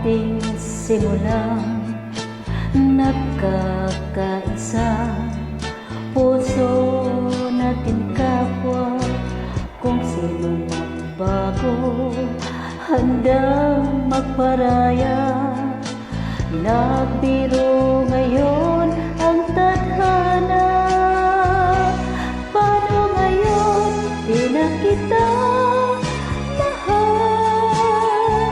ating simulang nagkakaisa. Puso natin kapwa, kung sino magbago, handang magparaya. Nagbiro ngayon ang tadhana. Paano ngayon di na kita mahal?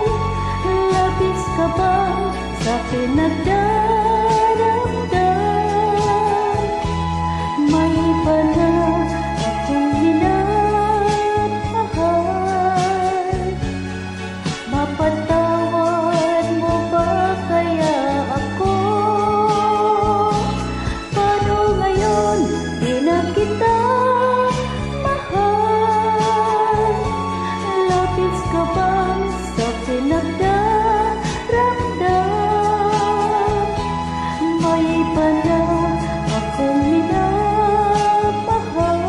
Labis ka ba sa pinagdaramdam? May iba na akong minamahal. Mapatawad mo ba kaya ako? Paano ngayon di na kita mahal? Labis ka ba sa pinagdaramdam? May iba na akong minamahal.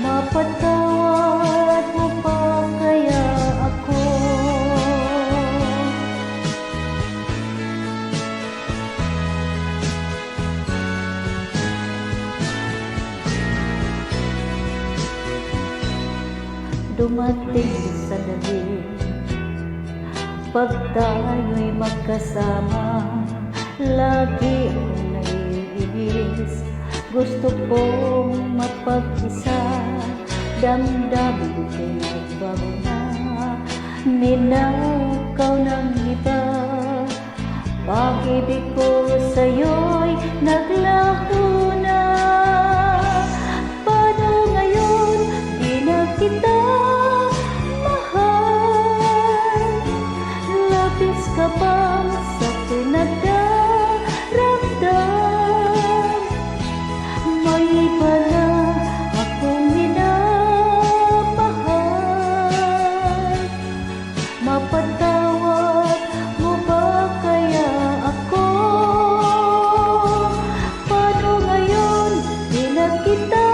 Mapatawad mo ba kaya ako? Dumating sa dali, pag tayo'y magkasama, lagi akong naiinis. Gusto kong mapag-isa, damdamin ko'y nagbago na. Ninakaw ng iba, pag-ibig ko sa'yo'y naglaho na. Paano ngayon di na kita mahal? Labis ka ba sa pinagdaramdam? May iba na akong minamahal. Mapatawad mo ba kaya ako? Paano ngayon di na kita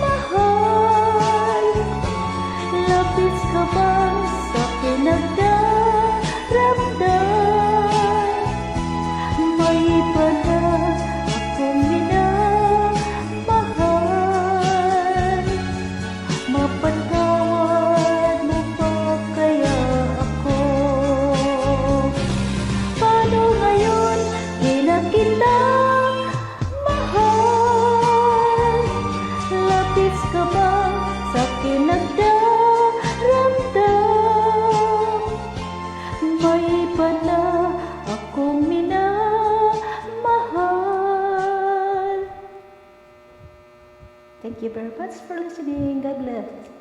mahal? Labis ka ba sa pinagdaramdam? May iba na akong minamahal. Mapatawad mo ba kaya ako? Paano ngayon di na kita mahal? Labis ka ba sa pinagdaramdam? May iba na akong minamahal. Thank you very much for listening. God bless.